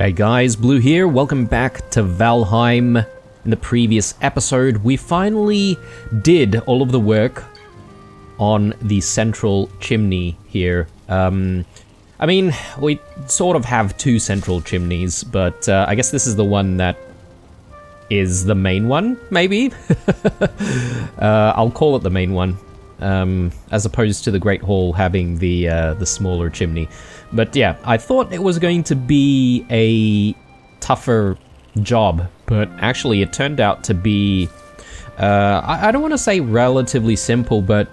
G'day guys, Blue here, welcome back to Valheim. In the previous episode, we finally did all of the work on the central chimney here. I mean, we sort of have two central chimneys, but I guess this is the one that is the main one, maybe? I'll call it the main one, as opposed to the Great Hall having the smaller chimney. But yeah, I thought it was going to be a tougher job, but actually it turned out to be, I don't want to say relatively simple, but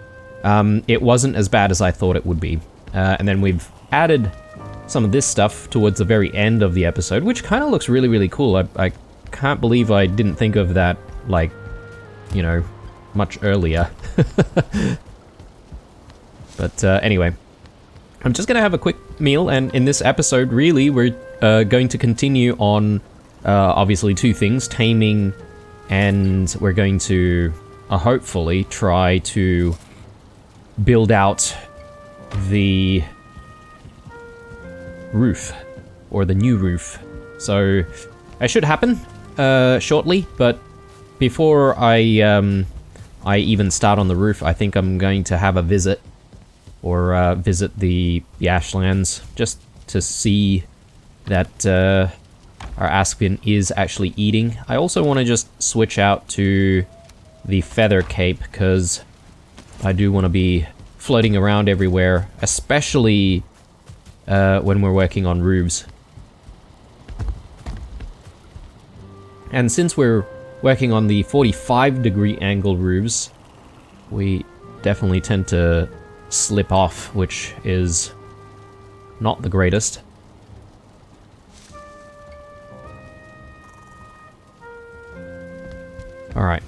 it wasn't as bad as I thought it would be. And then we've added some of this stuff towards the very end of the episode, which kind of looks really, really cool. I can't believe I didn't think of that, like, you know, much earlier. But anyway, I'm just gonna have a quick meal, and in this episode, really, we're going to continue on, obviously, two things, taming, and we're going to, hopefully, try to build out the roof, or the new roof. So, it should happen shortly, but before I even start on the roof, I think I'm going to have a visit, or visit the Ashlands, just to see that our Askvin is actually eating. I also want to just switch out to the feather cape, because I do want to be floating around everywhere, especially when we're working on roofs. And since we're working on the 45-degree angle roofs, we definitely tend to slip off, which is not the greatest. Alright.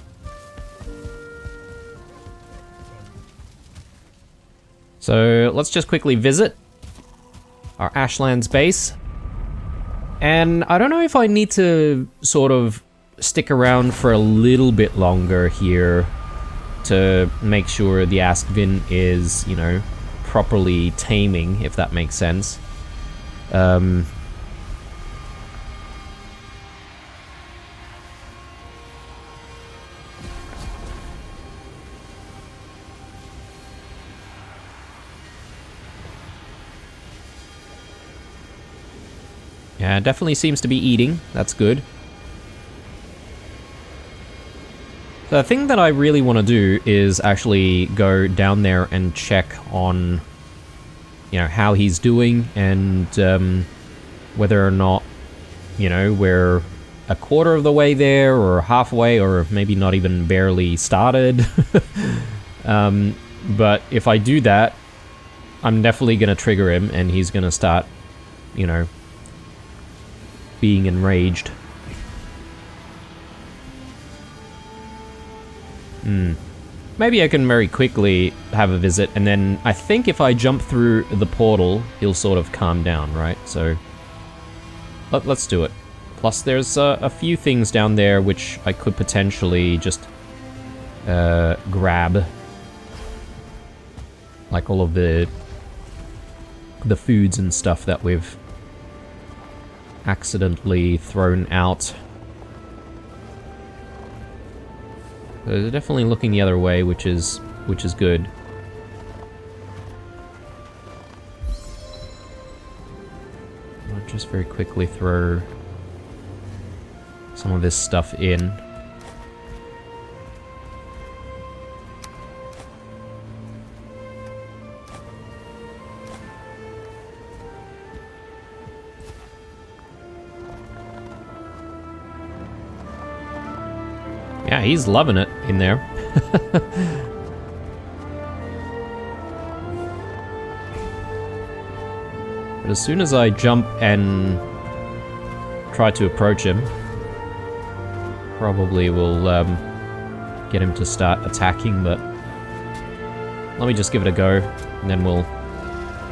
So let's just quickly visit our Ashlands base. And I don't know if I need to sort of stick around for a little bit longer here to make sure the Askvin is, you know, properly taming, if that makes sense. Yeah, it definitely seems to be eating. That's good. The thing that I really want to do is actually go down there and check on, you know, how he's doing, and whether or not, you know, we're a quarter of the way there, or halfway, or maybe not even barely started. But if I do that, I'm definitely going to trigger him, and he's going to start, you know, being enraged. Maybe I can very quickly have a visit, and then I think if I jump through the portal, he'll sort of calm down, right? So, let's do it. Plus, there's a few things down there which I could potentially just grab. Like all of the foods and stuff that we've accidentally thrown out. They're definitely looking the other way, which is good. I'll just very quickly throw some of this stuff in. Yeah, he's loving it in there. But as soon as I jump and try to approach him, probably will get him to start attacking, but let me just give it a go, and then we'll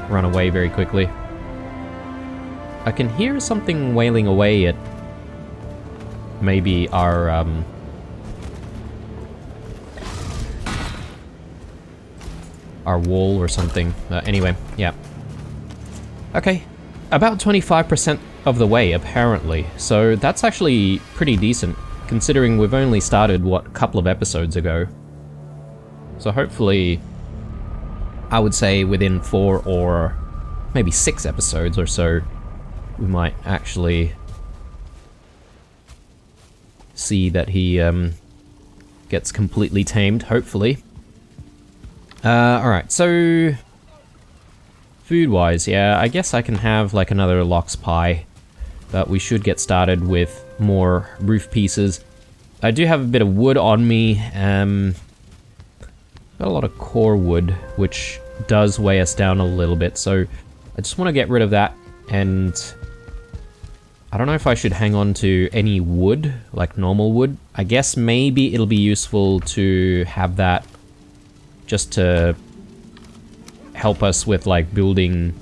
run away very quickly. I can hear something wailing away at maybe our wall or something. Anyway, yeah. Okay, about 25% of the way, apparently. So that's actually pretty decent, considering we've only started, what, a couple of episodes ago. So hopefully, I would say within 4 or maybe 6 episodes or so, we might actually see that he gets completely tamed, hopefully. Alright, so food-wise, yeah, I guess I can have like another lox pie, but we should get started with more roof pieces. I do have a bit of wood on me, got a lot of core wood, which does weigh us down a little bit, so I just want to get rid of that, and I don't know if I should hang on to any wood, like normal wood. I guess maybe it'll be useful to have that just to help us with like building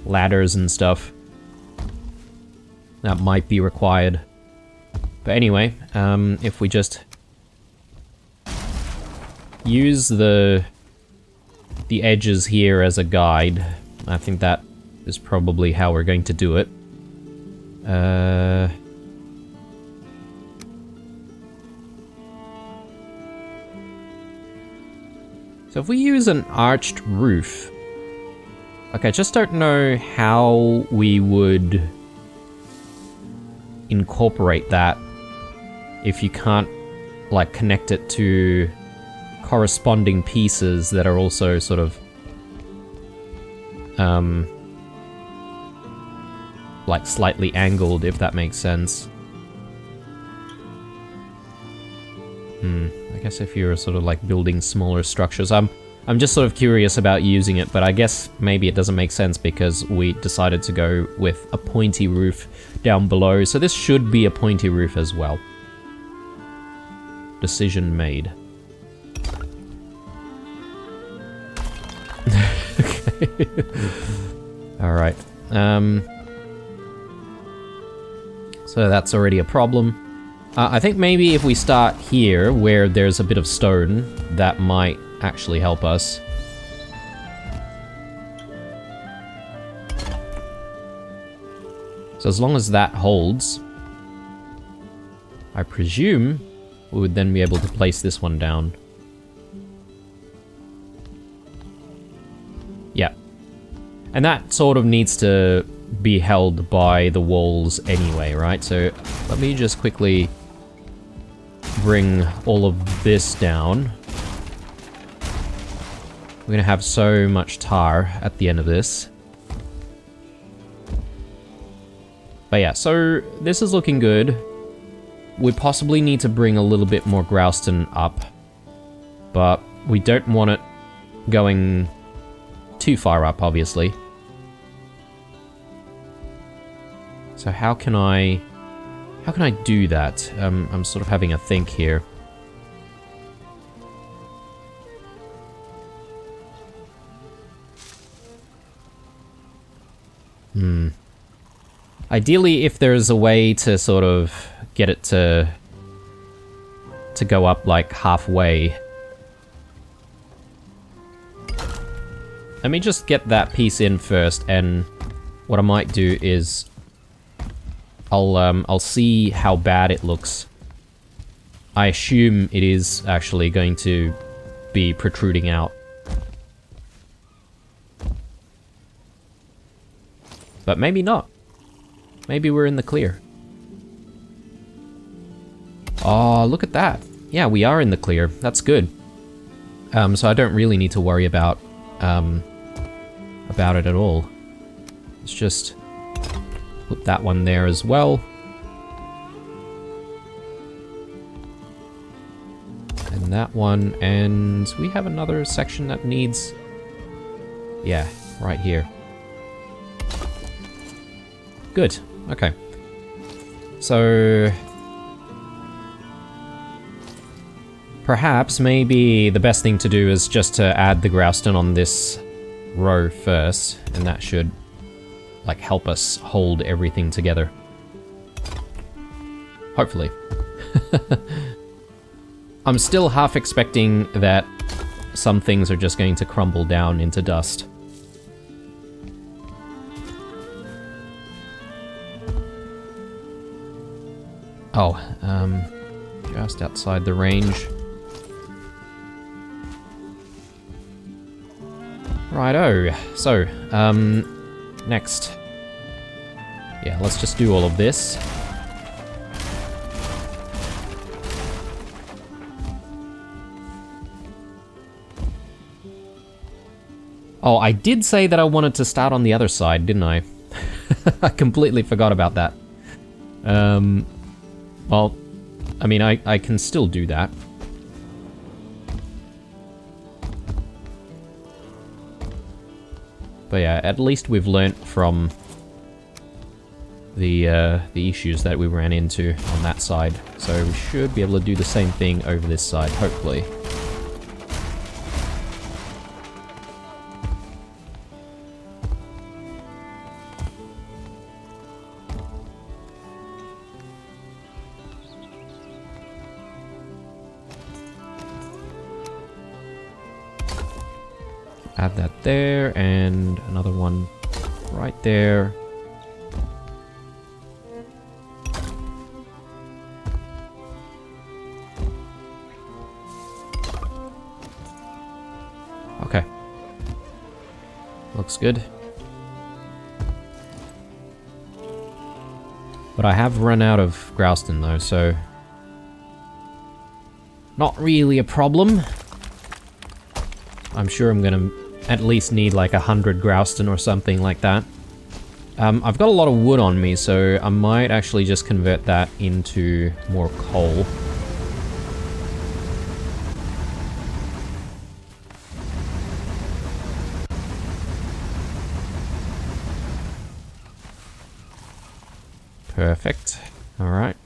ladders and stuff. That might be required. But anyway, if we just use the edges here as a guide, I think that is probably how we're going to do it. So if we use an arched roof, like I just don't know how we would incorporate that if you can't like connect it to corresponding pieces that are also sort of like slightly angled, if that makes sense. I guess if you're sort of like building smaller structures, I'm just sort of curious about using it, but I guess maybe it doesn't make sense because we decided to go with a pointy roof down below, so this should be a pointy roof as well. Decision made. Alright. So that's already a problem. I think maybe if we start here, where there's a bit of stone, that might actually help us. So as long as that holds, I presume we would then be able to place this one down. Yeah. And that sort of needs to be held by the walls anyway, right? So let me just quickly bring all of this down. We're gonna have so much tar at the end of this. But yeah, so this is looking good. We possibly need to bring a little bit more grouston up, but we don't want it going too far up, obviously. So how can I do that? I'm sort of having a think here. Ideally, if there's a way to sort of get it to go up like halfway. Let me just get that piece in first, and what I might do is I'll see how bad it looks. I assume it is actually going to be protruding out. But maybe not. Maybe we're in the clear. Oh, look at that. Yeah, we are in the clear. That's good. So I don't really need to worry about it at all. Let's just put that one there as well. And that one, and we have another section that needs... Yeah, right here. Good, okay. So... perhaps maybe the best thing to do is just to add the grouston on this row first, and that should like help us hold everything together. Hopefully. I'm still half expecting that some things are just going to crumble down into dust. Oh, just outside the range. Righto. So, next. Yeah, let's just do all of this. Oh, I did say that I wanted to start on the other side, didn't I? I completely forgot about that. Well, I mean, I can still do that. But yeah, at least we've learnt from the issues that we ran into on that side. So we should be able to do the same thing over this side, hopefully. Add that there, and another one right there. Okay. Looks good. But I have run out of Grouston though, so... not really a problem. I'm sure I'm gonna at least need like 100 Grouston or something like that. I've got a lot of wood on me, so I might actually just convert that into more coal. Perfect. Alright.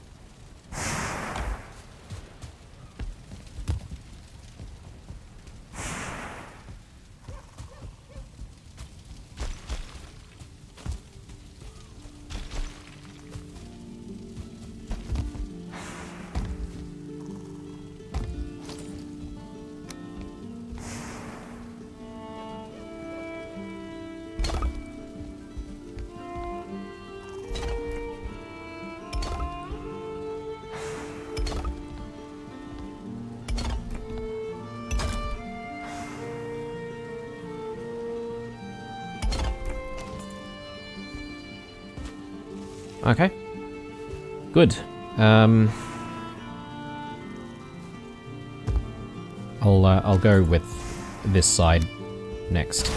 Okay. Good. I'll go with this side next.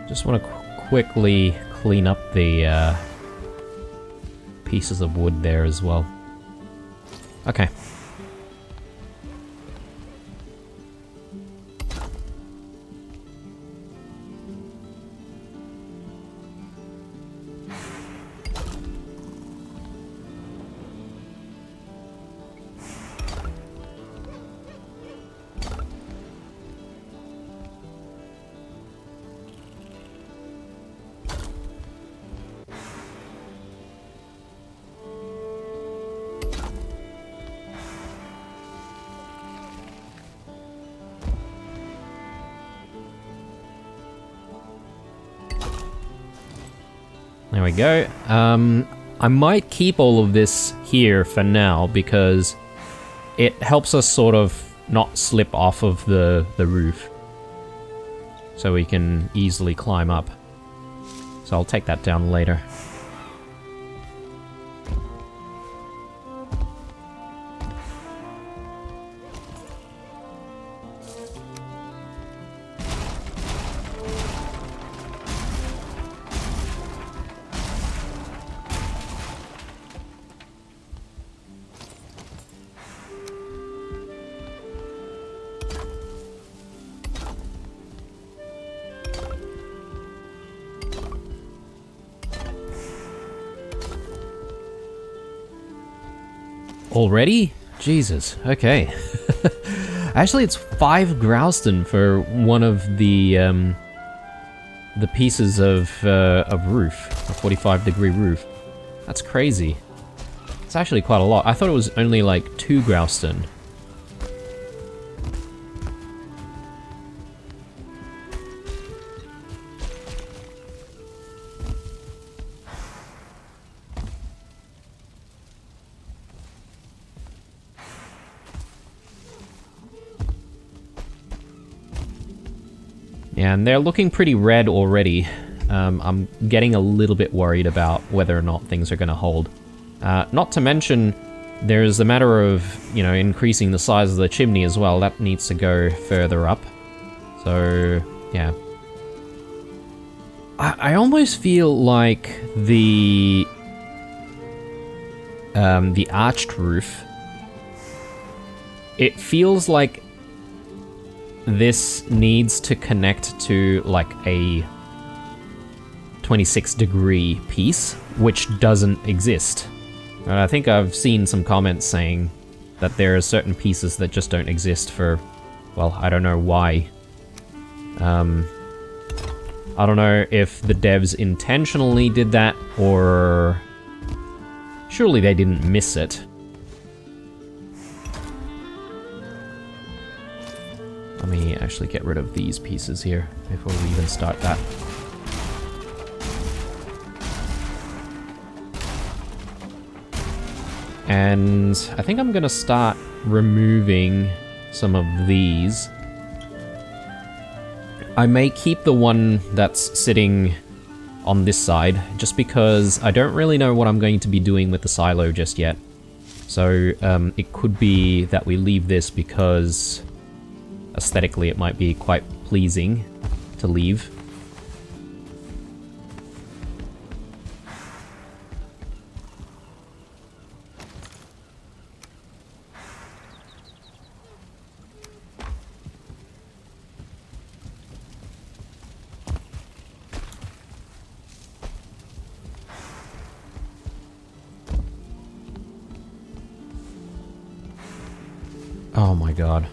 Just want to quickly clean up the pieces of wood there as well. Okay. There we go. I might keep all of this here for now because it helps us sort of not slip off of the roof. So we can easily climb up. So I'll take that down later. Already? Jesus, okay. Actually, it's 5 Grouston for one of the pieces of roof, a 45-degree roof. That's crazy. It's actually quite a lot. I thought it was only like 2 Grouston. Yeah, and they're looking pretty red already. I'm getting a little bit worried about whether or not things are going to hold. Not to mention, there's the matter of, you know, increasing the size of the chimney as well. That needs to go further up. So, yeah. I almost feel like the arched roof, it feels like this needs to connect to like a 26-degree piece, which doesn't exist. And I think I've seen some comments saying that there are certain pieces that just don't exist for, well, I don't know why. I don't know if the devs intentionally did that, or surely they didn't miss it. Let me actually get rid of these pieces here before we even start that. And I think I'm gonna start removing some of these. I may keep the one that's sitting on this side, just because I don't really know what I'm going to be doing with the silo just yet. So it could be that we leave this because aesthetically it might be quite pleasing to leave. Oh my god.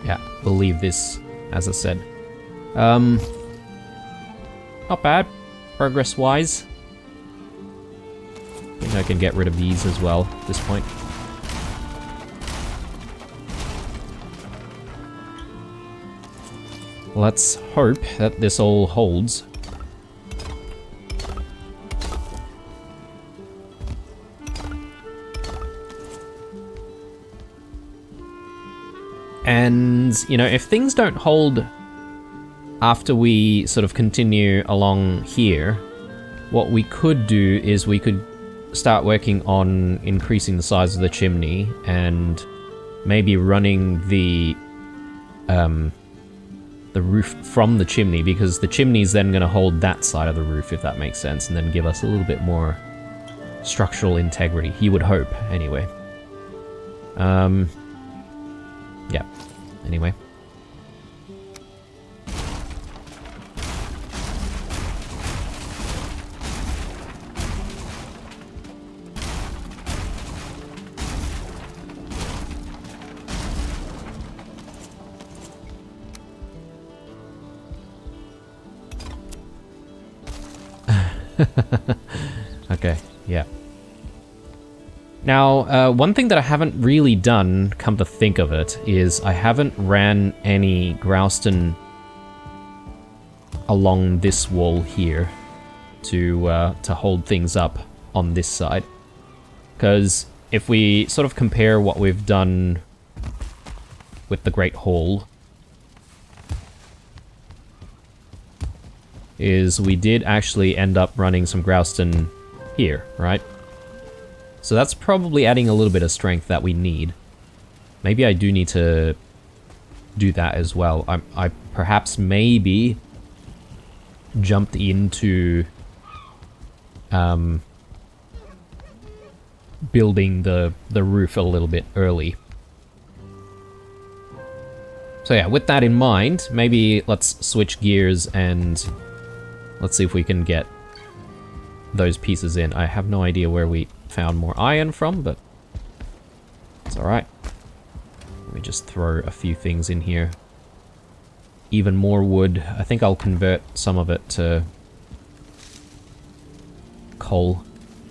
Yeah, we'll leave this, as I said. Not bad, progress-wise. I think I can get rid of these as well at this point. Let's hope that this all holds. And, you know, if things don't hold after we sort of continue along here, what we could do is we could start working on increasing the size of the chimney and maybe running the roof from the chimney, because the chimney's then going to hold that side of the roof, if that makes sense, and then give us a little bit more structural integrity. You would hope, anyway. Yeah, anyway. Okay, yeah. Now, one thing that I haven't really done, come to think of it, is I haven't ran any Grouston along this wall here to hold things up on this side. Because if we sort of compare what we've done with the Great Hall, is we did actually end up running some Grouston here, right? So that's probably adding a little bit of strength that we need. Maybe I do need to do that as well. I perhaps maybe jumped into building the roof a little bit early. So yeah, with that in mind, maybe let's switch gears and let's see if we can get those pieces in. I have no idea where we found more iron from, but it's alright. Let me just throw a few things in here. Even more wood. I think I'll convert some of it to coal.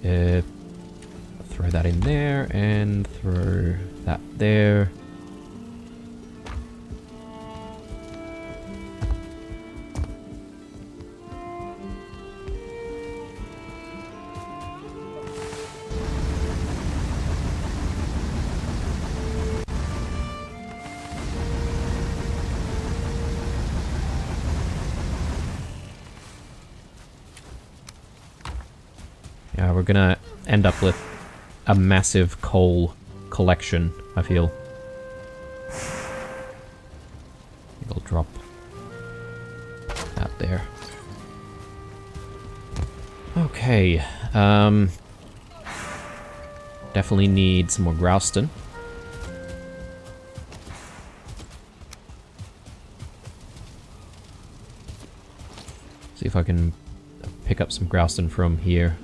Throw that in there and throw that there. Yeah, we're gonna end up with a massive coal collection, I feel. I'll drop that there. Okay, definitely need some more Grouston. See if I can pick up some Grouston from here.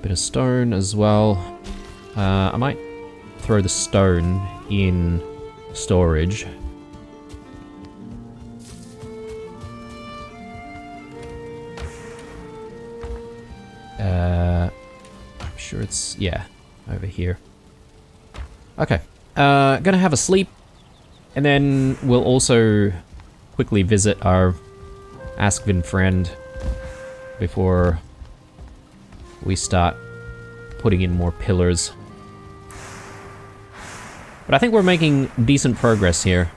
Bit of stone as well. I might throw the stone in storage. I'm sure it's, yeah, over here. Okay, gonna have a sleep, and then we'll also quickly visit our Askvin friend before we start putting in more pillars. But I think we're making decent progress here.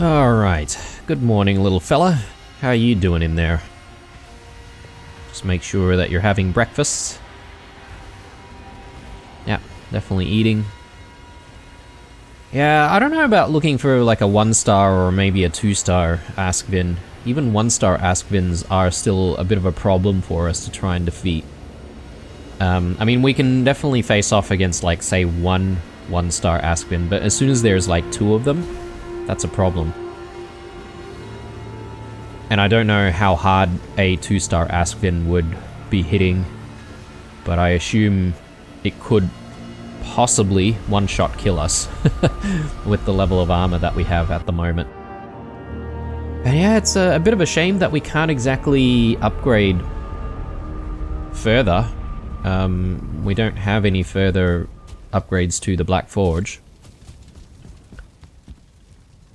Alright, good morning little fella. How are you doing in there? Just make sure that you're having breakfast. Yeah, definitely eating. Yeah, I don't know about looking for like a 1-star or maybe a 2-star Askvin. Even 1-star Askvins are still a bit of a problem for us to try and defeat. I mean, we can definitely face off against like, say, one 1-star Askvin, but as soon as there's like 2 of them, that's a problem. And I don't know how hard a 2-star Askvin would be hitting, but I assume it could possibly one-shot kill us with the level of armor that we have at the moment. And yeah, it's a bit of a shame that we can't exactly upgrade further. We don't have any further upgrades to the Black Forge.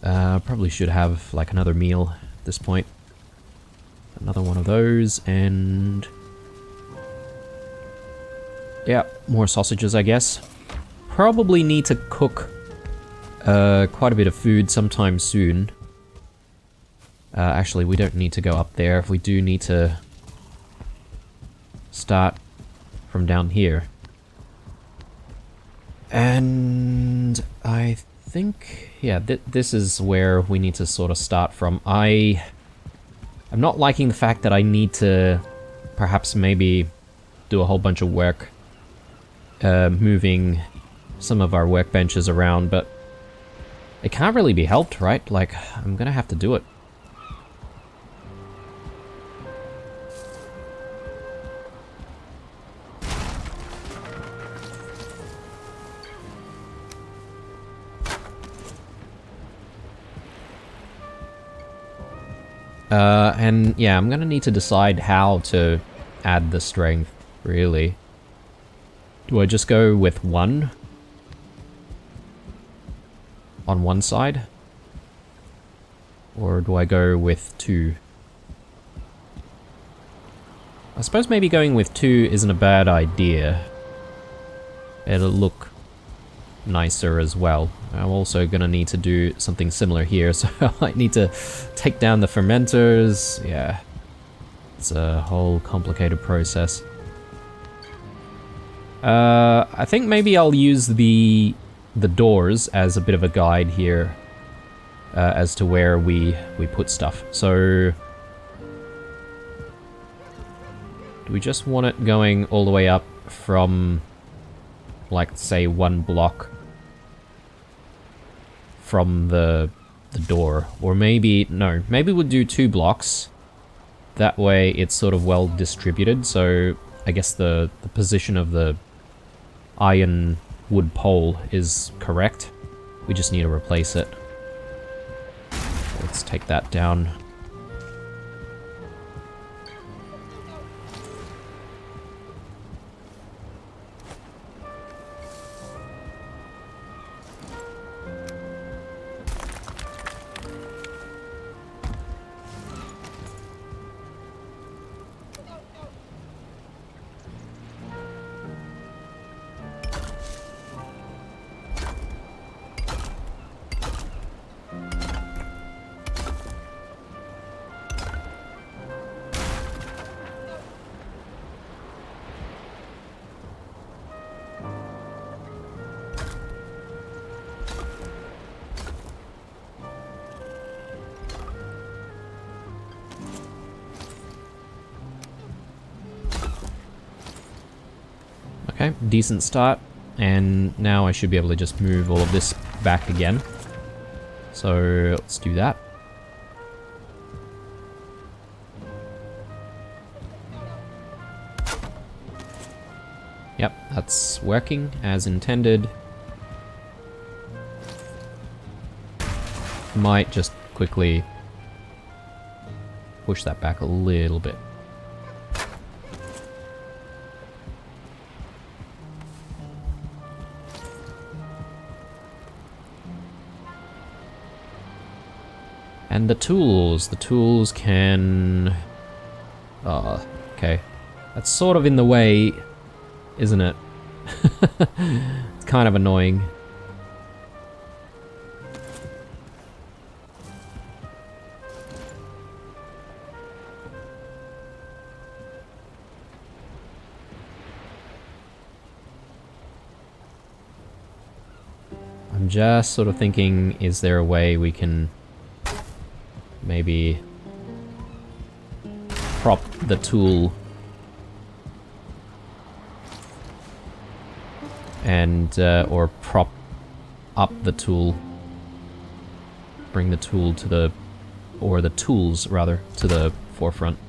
Probably should have like another meal at this point. Another one of those, and yeah, more sausages, I guess. Probably need to cook quite a bit of food sometime soon. Actually, we don't need to go up there. We do need to start from down here. And I think, yeah, this is where we need to sort of start from. I'm not liking the fact that I need to perhaps maybe do a whole bunch of work moving some of our workbenches around, but it can't really be helped, right? Like, I'm gonna have to do it. And yeah, I'm gonna need to decide how to add the strength, really. Do I just go with 1 on one side? Or do I go with 2? I suppose maybe going with 2 isn't a bad idea. It'll look nicer as well. I'm also gonna need to do something similar here, so I might need to take down the fermenters. Yeah, it's a whole complicated process. I think maybe I'll use the doors as a bit of a guide here as to where we put stuff. So do we just want it going all the way up from, like, say 1 block from the door? Or maybe, no, maybe we'll do 2 blocks. That way it's sort of well distributed, so I guess the position of the iron wood pole is correct. We just need to replace it. Let's take that down. Okay, decent start, and now I should be able to just move all of this back again. So let's do that. Yep, that's working as intended. Might just quickly push that back a little bit. And the tools can... Oh, okay. That's sort of in the way, isn't it? It's kind of annoying. I'm just sort of thinking, is there a way we can maybe prop the tool and or prop up the tool, bring the tool to the, or the tools rather, to the forefront.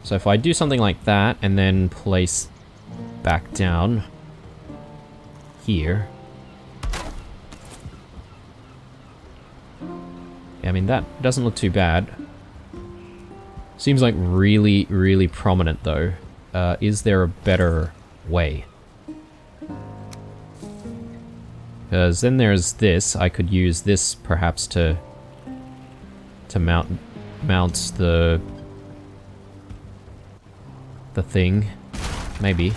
So if I do something like that and then place back down here, I mean, that doesn't look too bad. Seems like really, really prominent, though. Is there a better way? Because then there's this. I could use this, perhaps, to mount the thing. Maybe.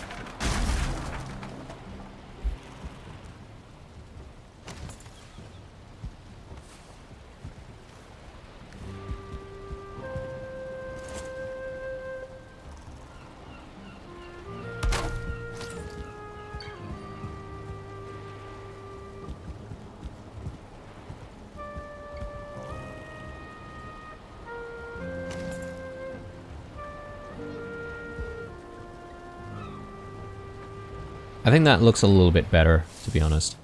I think that looks a little bit better, to be honest.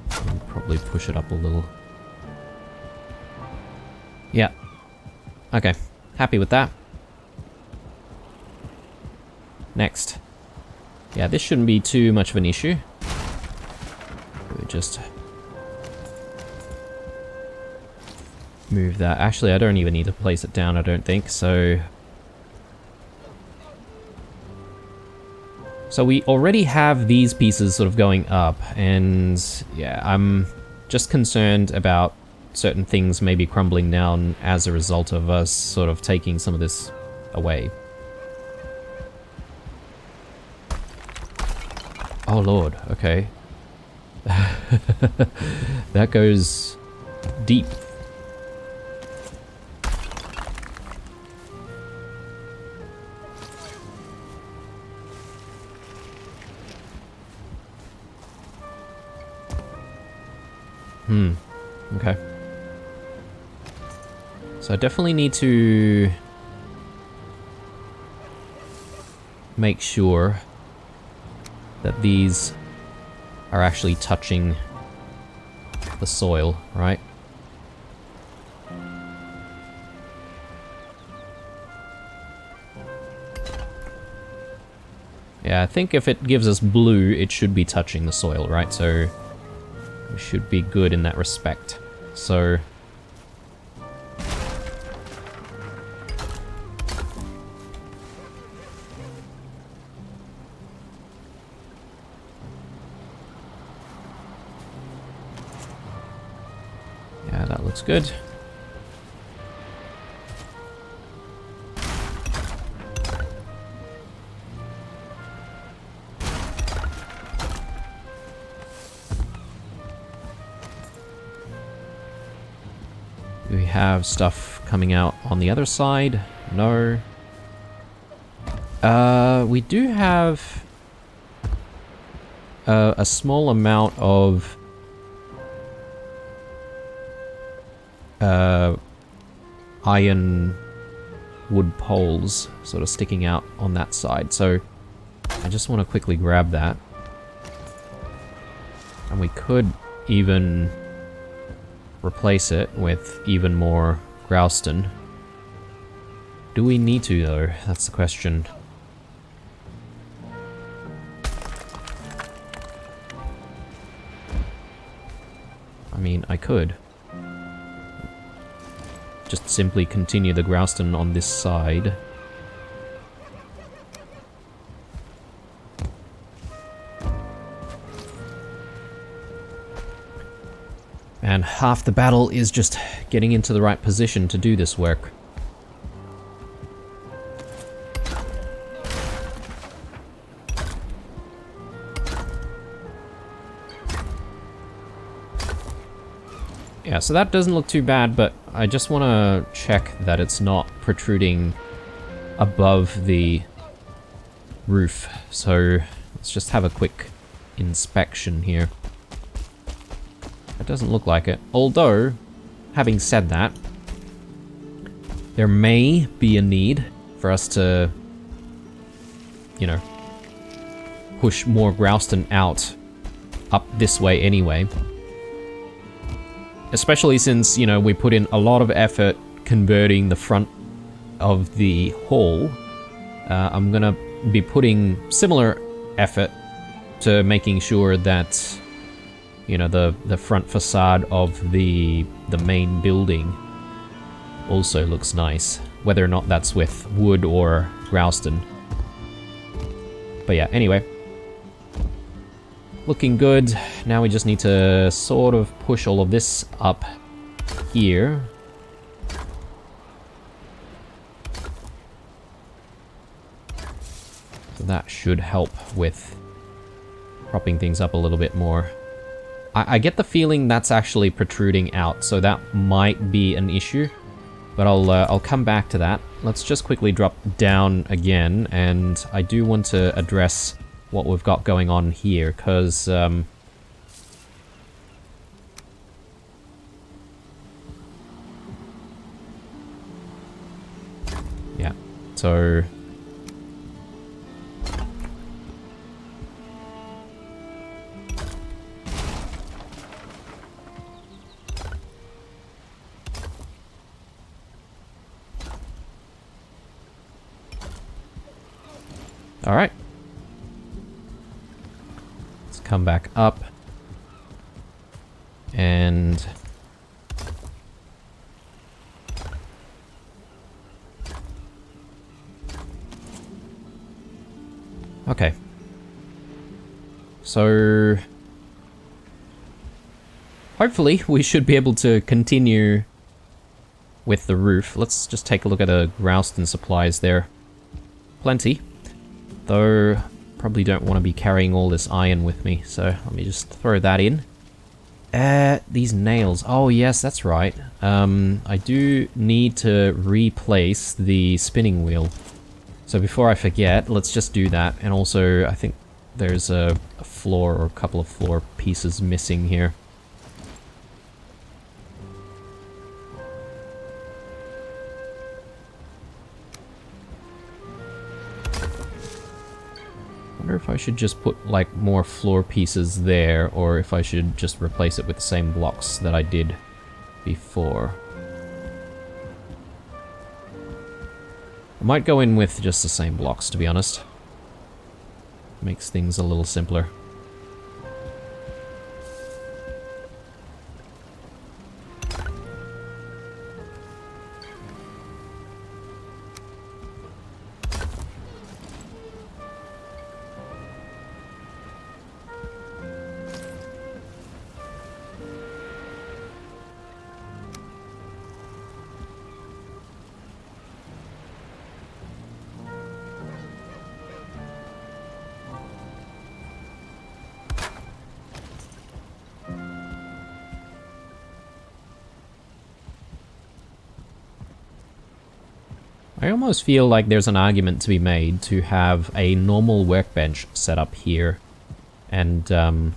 I'll probably push it up a little. Yeah. Okay. Happy with that. Next. Yeah, this shouldn't be too much of an issue. We just move that. Actually, I don't even need to place it down, I don't think, so... So we already have these pieces sort of going up, and yeah, I'm just concerned about certain things maybe crumbling down as a result of us sort of taking some of this away. Oh lord, okay. That goes deep. Okay. So I definitely need to make sure that these are actually touching the soil, right? Yeah, I think if it gives us blue, it should be touching the soil, right? So we should be good in that respect. So... yeah, that looks good. Do we have stuff coming out on the other side? No. We do have a small amount of iron wood poles sort of sticking out on that side, so I just want to quickly grab that. And we could even replace it with even more grouston. Do we need to though? That's the question. I mean, I could just simply continue the grouston on this side. And half the battle is just getting into the right position to do this work. Yeah, so that doesn't look too bad, but I just want to check that it's not protruding above the roof. So let's just have a quick inspection here. It doesn't look like it. Although, having said that, there may be a need for us to, you know, push more grouston out up this way anyway. Especially since, you know, we put in a lot of effort converting the front of the hall. I'm gonna be putting similar effort to making sure that, you know, the front facade of the main building also looks nice, whether or not that's with wood or grouston. But yeah, anyway, looking good. Now we just need to sort of push all of this up here. So that should help with propping things up a little bit more. I get the feeling that's actually protruding out, so that might be an issue, but I'll come back to that. Let's just quickly drop down again, and I do want to address what we've got going on here, because yeah, so all right. Let's come back up. Okay. So... hopefully we should be able to continue with the roof. Let's just take a look at the Growston supplies there. Plenty. Though, probably don't want to be carrying all this iron with me, so let me just throw that in. These nails. Oh yes, that's right. I do need to replace the spinning wheel. So before I forget, let's just do that. And also, I think there's a floor or a couple of floor pieces missing here. I wonder if I should just put like more floor pieces there, or if I should just replace it with the same blocks that I did before. I might go in with just the same blocks, to be honest. Makes things a little simpler. I almost feel like there's an argument to be made to have a normal workbench set up here, and all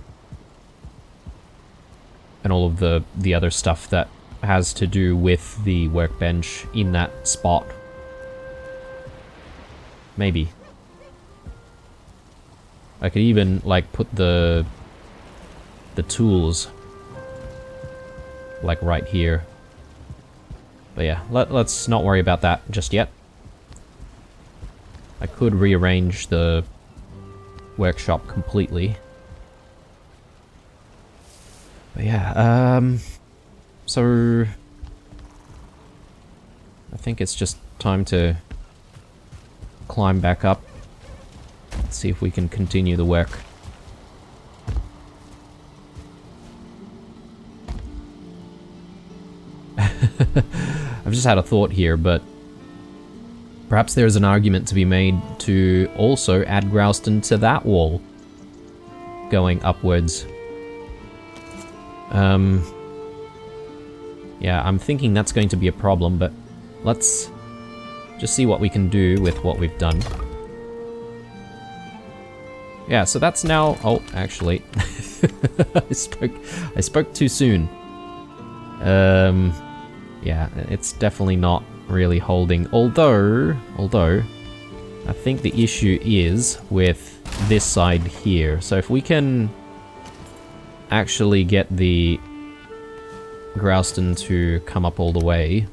of the other stuff that has to do with the workbench in that spot. Maybe. I could even like put the tools like right here. But yeah, let's not worry about that just yet. I could rearrange the workshop completely. But yeah, so I think it's just time to climb back up. Let's see if we can continue the work. I've just had a thought here, but perhaps there's an argument to be made to also add Growston to that wall, going upwards. Yeah, I'm thinking that's going to be a problem, but let's just see what we can do with what we've done. Yeah, so that's now... oh, actually, I spoke too soon. Yeah, it's definitely not really holding. Although, I think the issue is with this side here. So if we can actually get the Growston to come up all the way.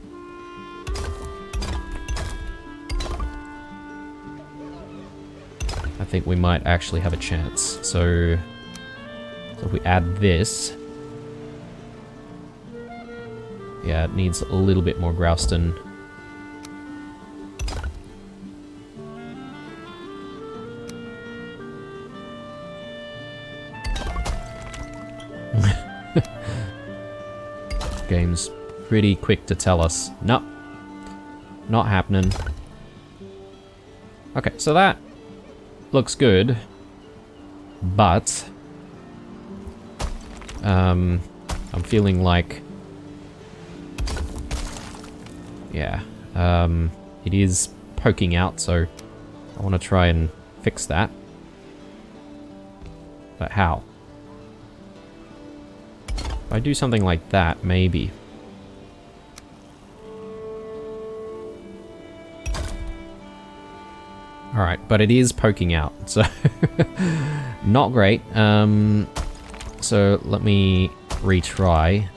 I think we might actually have a chance. So if we add this... yeah, it needs a little bit more Growston. Game's pretty quick to tell us. No, not happening. Okay, so that looks good, but I'm feeling like, yeah, it is poking out, so I want to try and fix that. But how? If I do something like that, maybe. Alright, but it is poking out, so not great. So let me retry.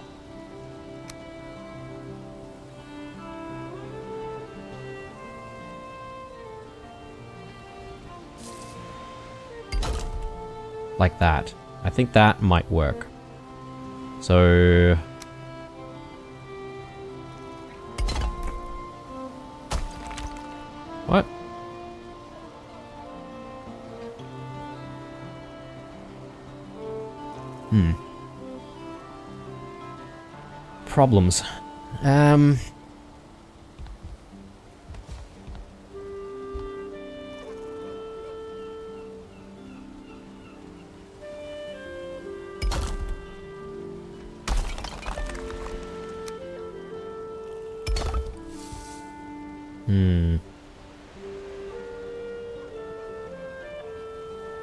Like that. I think that might work. So... what? Problems.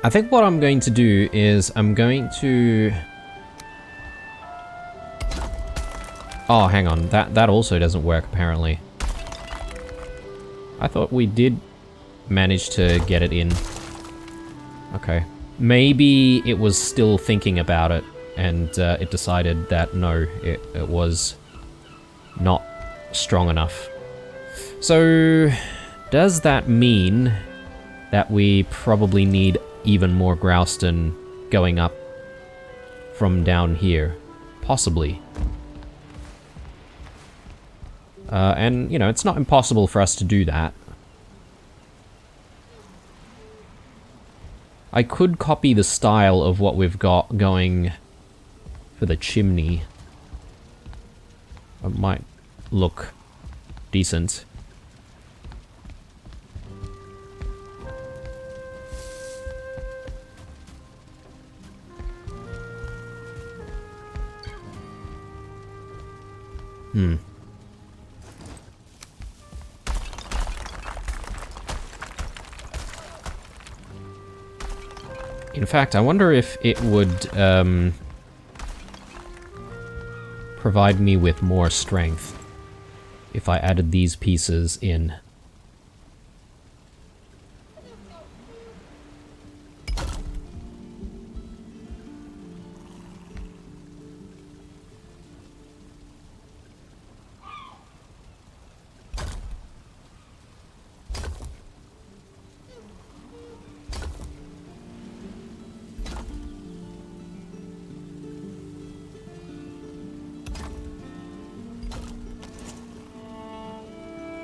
I think what I'm going to do is I'm going to... Oh, hang on. That also doesn't work, apparently. I thought we did manage to get it in. Okay. Maybe it was still thinking about it, and it decided that no, it was not strong enough. So, does that mean that we probably need even more Grouston going up from down here? Possibly. And, you know, it's not impossible for us to do that. I could copy the style of what we've got going for the chimney. It might look decent. In fact, I wonder if it would provide me with more strength if I added these pieces in.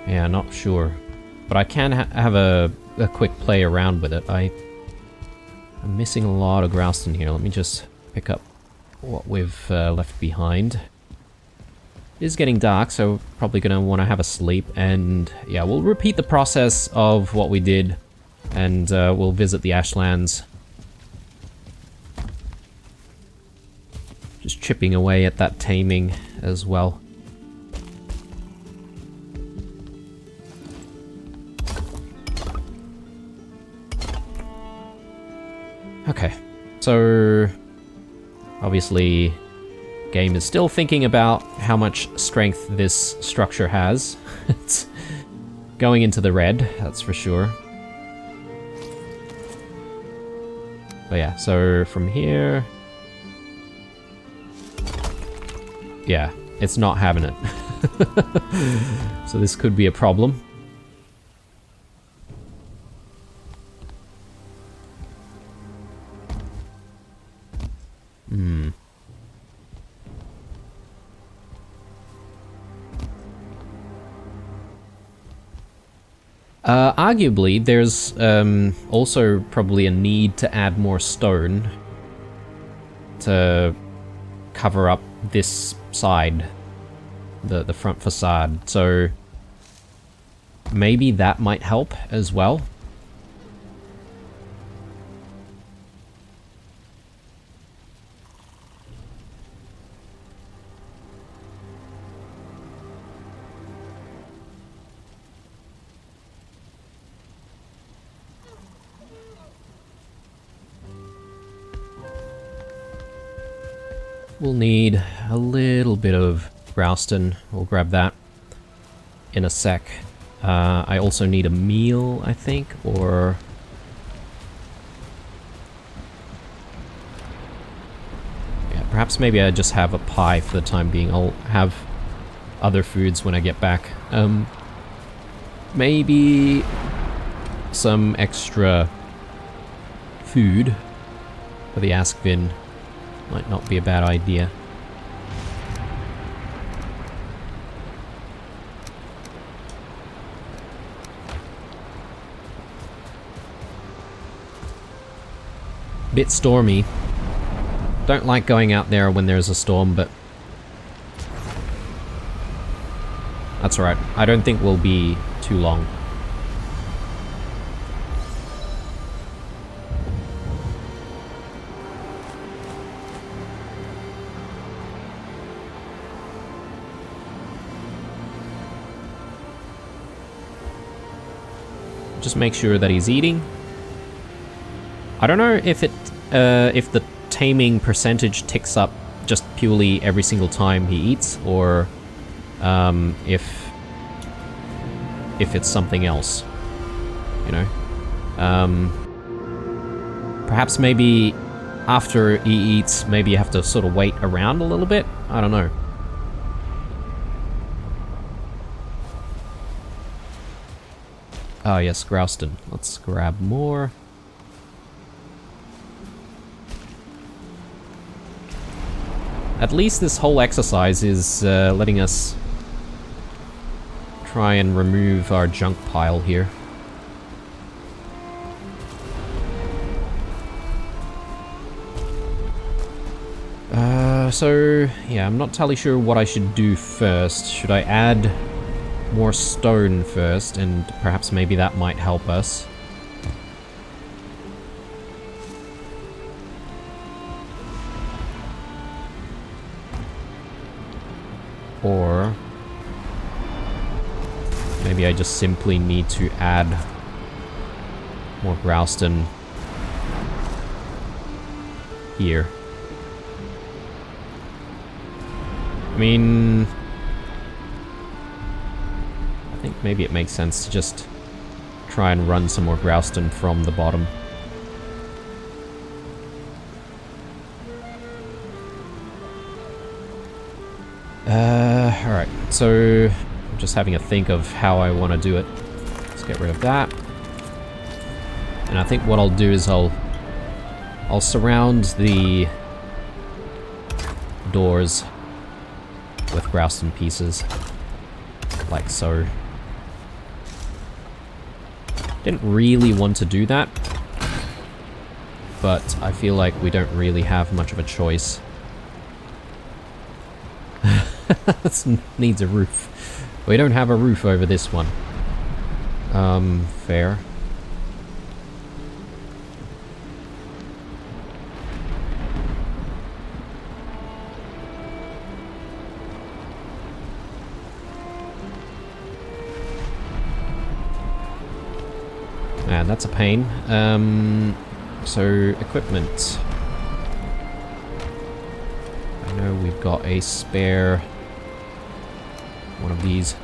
Yeah, not sure. But I can have a quick play around with it. I'm missing a lot of Grouston here. Let me just pick up what we've left behind. It is getting dark, so probably gonna want to have a sleep. And yeah, we'll repeat the process of what we did, and we'll visit the Ashlands. Just chipping away at that taming as well. Okay, so obviously game is still thinking about how much strength this structure has. It's going into the red, that's for sure. But yeah, so from here... Yeah, it's not having it. So this could be a problem. Arguably, there's also probably a need to add more stone to cover up this side, the front facade, so maybe that might help as well. We'll need a little bit of Grouston. We'll grab that in a sec. I also need a meal, I think, or... Yeah, perhaps maybe I just have a pie for the time being. I'll have other foods when I get back. Maybe some extra food for the ask bin. Might not be a bad idea. Bit stormy. Don't like going out there when there's a storm, but that's alright. I don't think we'll be too long. Just make sure that he's eating. I don't know if the taming percentage ticks up just purely every single time he eats, or if it's something else, you know. Perhaps maybe after he eats, maybe you have to sort of wait around a little bit. I don't know. Oh yes, Grouston. Let's grab more. At least this whole exercise is letting us try and remove our junk pile here. So yeah, I'm not entirely sure what I should do first. Should I add more stone first, and perhaps maybe that might help us? Or maybe I just simply need to add more Grouston here. I mean, I think maybe it makes sense to just try and run some more Grouston from the bottom. Alright, so I'm just having a think of how I want to do it. Let's get rid of that. And I think what I'll do is I'll surround the doors with Grouston pieces, like so. Didn't really want to do that, but I feel like we don't really have much of a choice. This needs a roof. We don't have a roof over this one. Fair. Man, that's a pain. So, equipment. I know we've got a spare one of these.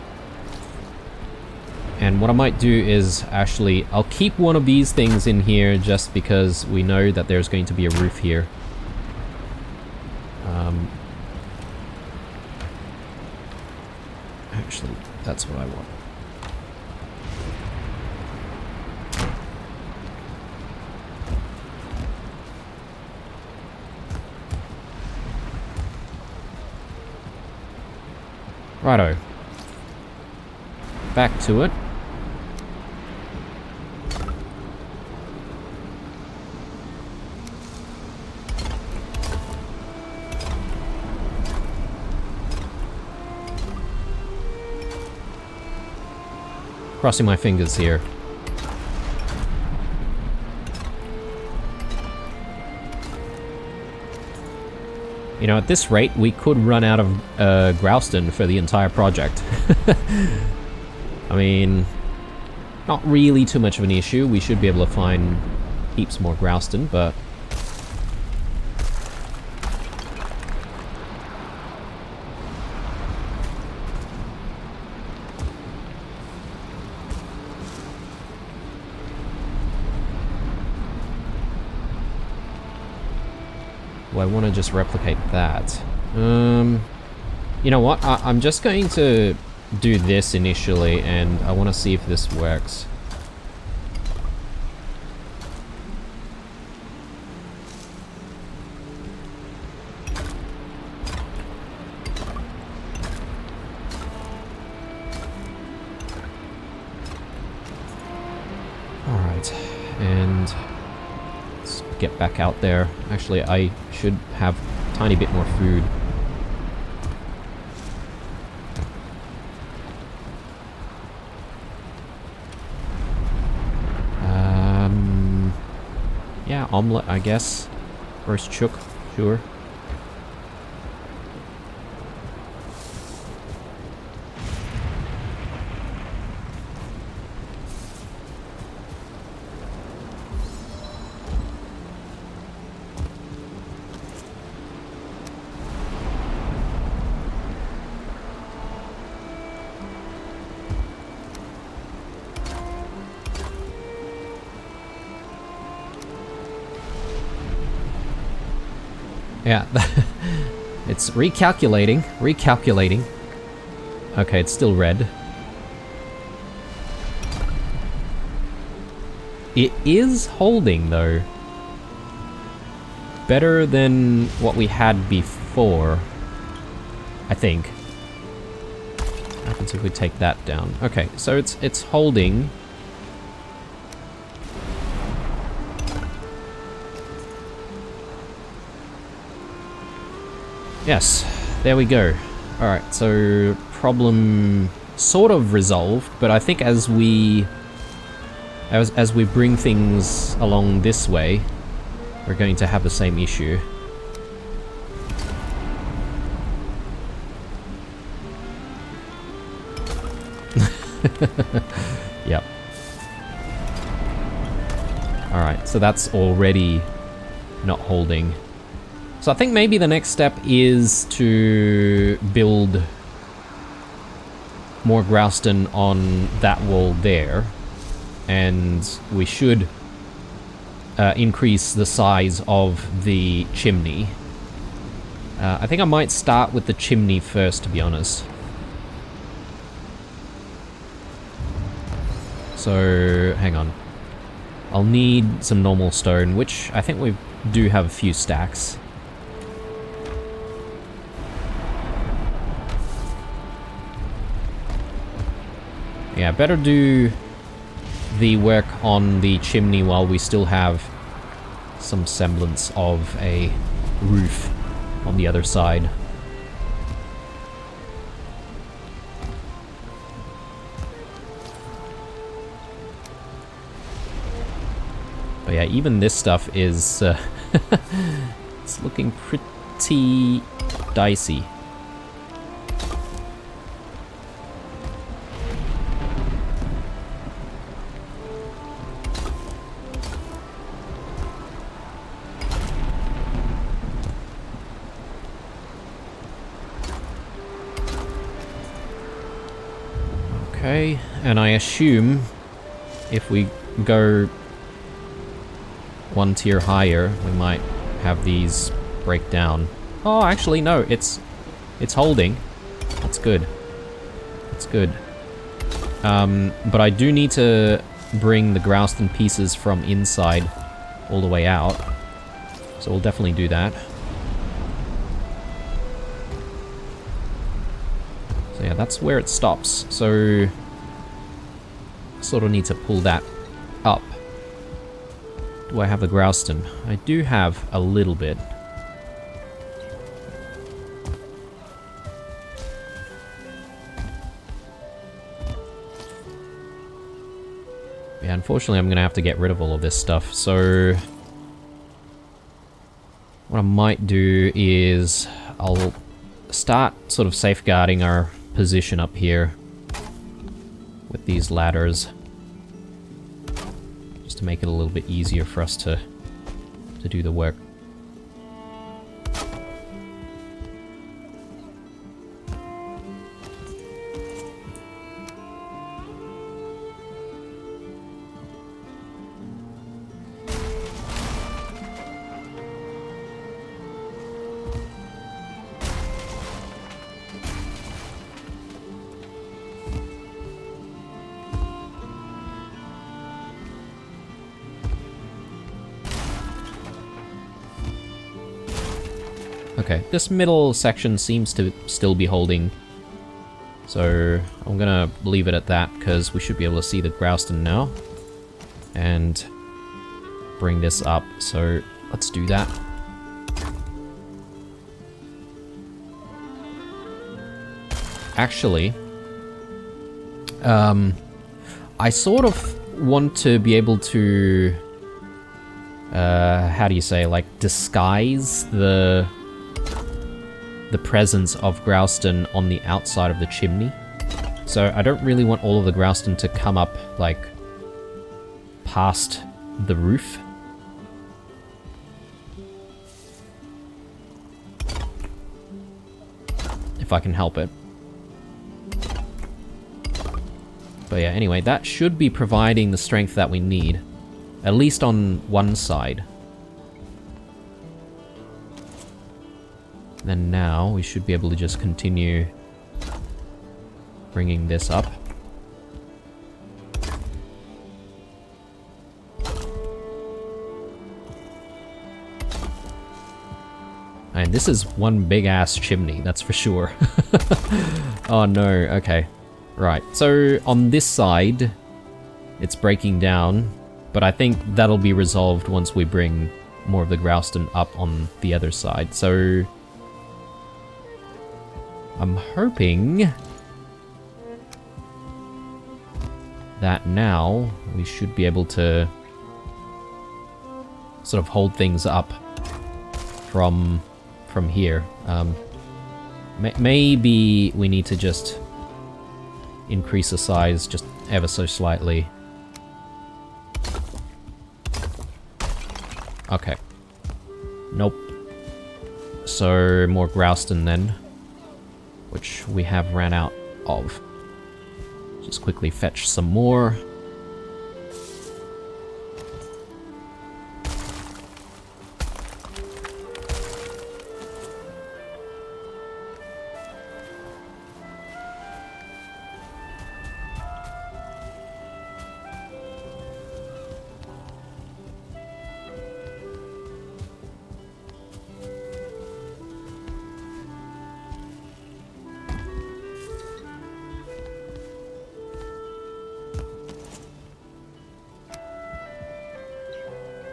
And what I might do is actually, I'll keep one of these things in here just because we know that there's going to be a roof here. Actually, that's what I want. Righto. Back to it. Crossing my fingers here. You know, at this rate, we could run out of Grouston for the entire project. I mean, not really too much of an issue. We should be able to find heaps more Grouston, but... I want to just replicate that. You know what? I'm just going to do this initially, and I want to see if this works. Alright, and let's get back out there. Actually, I should have a tiny bit more food. Yeah, omelette, I guess. Roast chook, sure. Yeah, it's recalculating. Okay, it's still red. It is holding, though. Better than what we had before, I think. What happens if we take that down? Okay, so it's holding. Yes, there we go. Alright, so problem sort of resolved, but I think as we bring things along this way, we're going to have the same issue. Yep. Alright, so that's already not holding. So I think maybe the next step is to build more Grouston on that wall there. And we should increase the size of the chimney. I think I might start with the chimney first, to be honest. So, hang on. I'll need some normal stone, which I think we do have a few stacks. Yeah, better do the work on the chimney while we still have some semblance of a roof on the other side. But yeah, even this stuff is it's looking pretty dicey. Okay, and I assume if we go one tier higher, we might have these break down. Oh, actually, no, it's holding. That's good. That's good. But I do need to bring the Grouston pieces from inside all the way out. So we'll definitely do that. So yeah, that's where it stops. So sort of need to pull that up. Do I have the Grouston? I do have a little bit. Yeah, unfortunately I'm gonna have to get rid of all of this stuff, so what I might do is I'll start sort of safeguarding our position up here with these ladders, just to make it a little bit easier for us to do the work. Okay, this middle section seems to still be holding, so I'm gonna leave it at that because we should be able to see the Grouston now. And bring this up, so let's do that. Actually, I sort of want to be able to, how do you say, like, disguise the presence of Grouston on the outside of the chimney. So I don't really want all of the Grouston to come up, like, past the roof. If I can help it. But yeah, anyway, that should be providing the strength that we need. At least on one side. Then now, we should be able to just continue bringing this up. And this is one big-ass chimney, that's for sure. Oh no, okay. Right, so on this side, it's breaking down, but I think that'll be resolved once we bring more of the Grouston up on the other side. So I'm hoping that now we should be able to sort of hold things up from here. Maybe we need to just increase the size just ever so slightly. Okay. Nope. So more Grouston then, which we have ran out of. Just quickly fetch some more.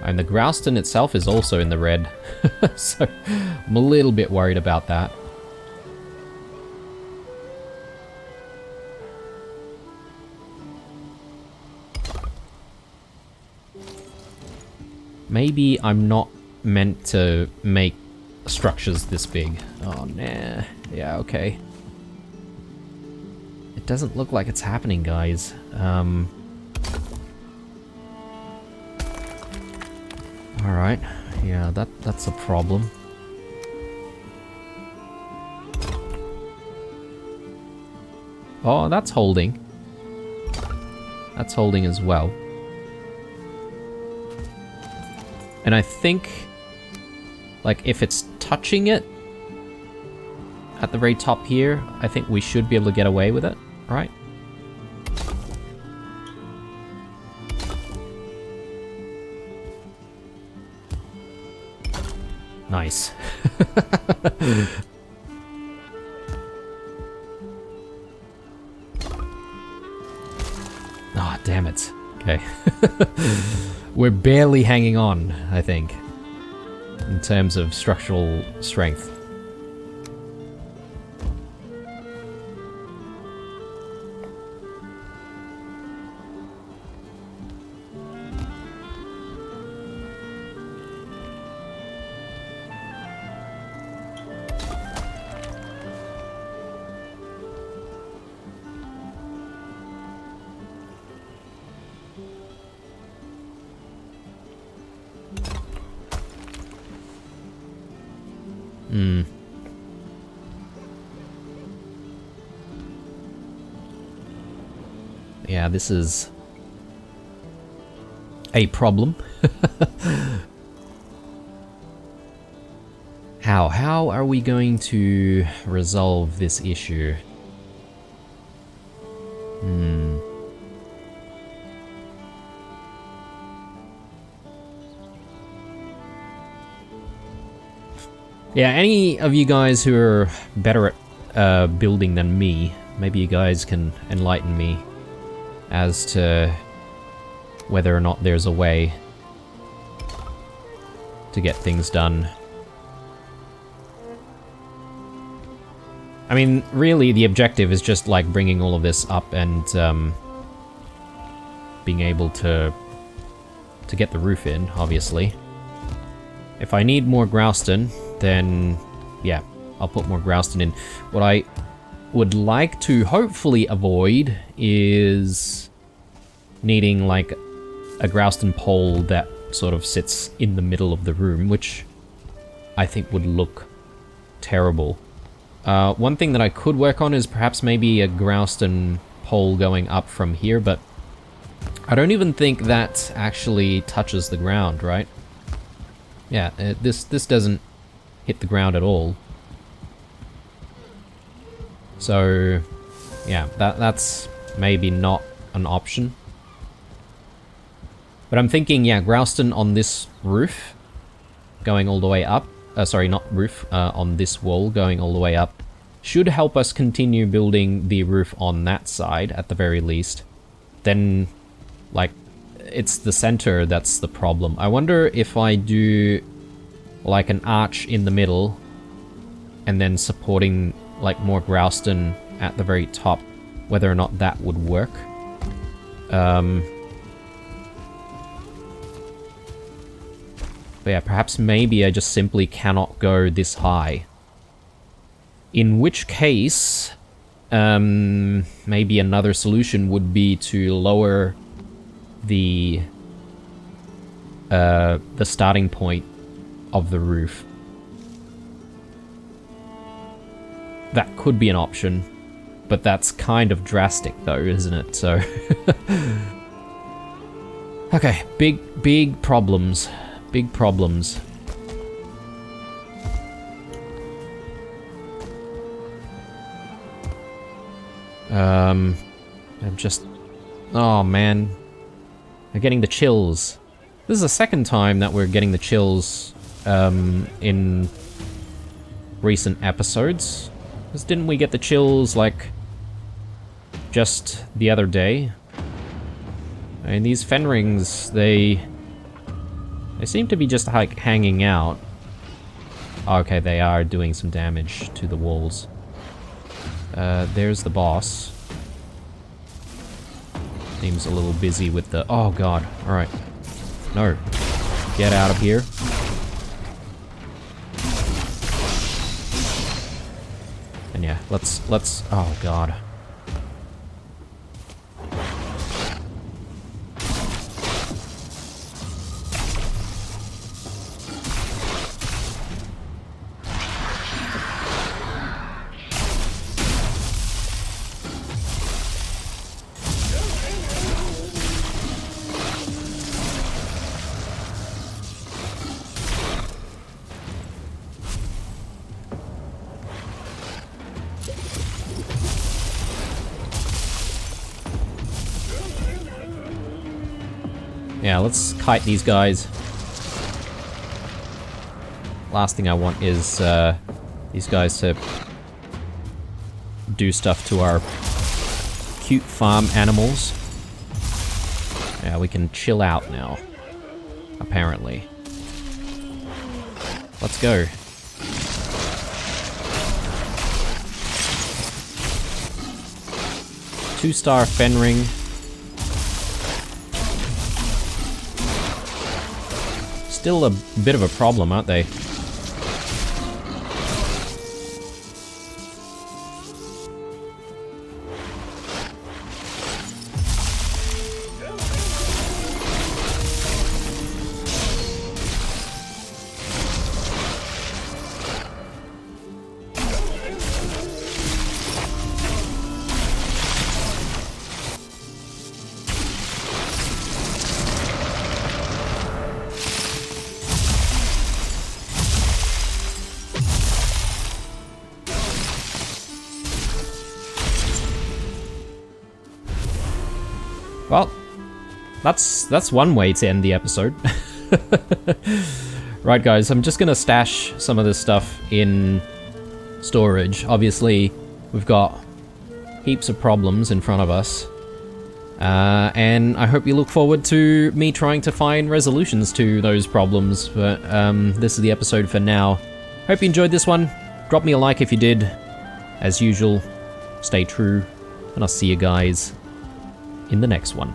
And the Grouston itself is also in the red, so I'm a little bit worried about that. Maybe I'm not meant to make structures this big. Oh, nah. Yeah, okay. It doesn't look like it's happening, guys. Alright, yeah, that's a problem. Oh, that's holding. That's holding as well. And I think, like, if it's touching it at the very top here, I think we should be able to get away with it, right? Nice. Ah, oh, damn it. Okay. We're barely hanging on, I think, in terms of structural strength. Yeah, this is a problem. How are we going to resolve this issue? Yeah, any of you guys who are better at building than me, maybe you guys can enlighten me as to whether or not there's a way to get things done. I mean, really, the objective is just like bringing all of this up and being able to get the roof in, obviously. If I need more Grouston, then yeah, I'll put more Grouston in. What I would like to hopefully avoid is needing like a Grouston pole that sort of sits in the middle of the room, which I think would look terrible. One thing that I could work on is perhaps maybe a Grouston pole going up from here, but I don't even think that actually touches the ground, right? Yeah, this doesn't hit the ground at all. So, yeah, that's maybe not an option. But I'm thinking, yeah, Grouston on this roof, going all the way up. Sorry, not roof, on this wall, going all the way up, should help us continue building the roof on that side, at the very least. Then, like, it's the center that's the problem. I wonder if I do, like, an arch in the middle, and then supporting, like, more Grouston at the very top, whether or not that would work. But yeah, perhaps maybe I just simply cannot go this high. In which case, maybe another solution would be to lower the starting point of the roof. That could be an option, but that's kind of drastic though, isn't it? So, okay, big problems. Big problems. I'm just... Oh, man. We're getting the chills. This is the second time that we're getting the chills, in recent episodes. Because didn't we get the chills, like, just the other day? I mean, these Fenrings, they seem to be just like hanging out. Okay, they are doing some damage to the walls. There's the boss. Seems a little busy with the... Oh god, alright. No. Get out of here. And yeah, let's... Oh god. Yeah, let's kite these guys. Last thing I want is these guys to do stuff to our cute farm animals. Yeah, we can chill out now, apparently. Let's go. Two-star Fenring. Still a bit of a problem, aren't they? Well, that's one way to end the episode. Right, guys, I'm just gonna stash some of this stuff in storage. Obviously, we've got heaps of problems in front of us. And I hope you look forward to me trying to find resolutions to those problems, but this is the episode for now. Hope you enjoyed this one. Drop me a like if you did. As usual, stay true, and I'll see you guys in the next one.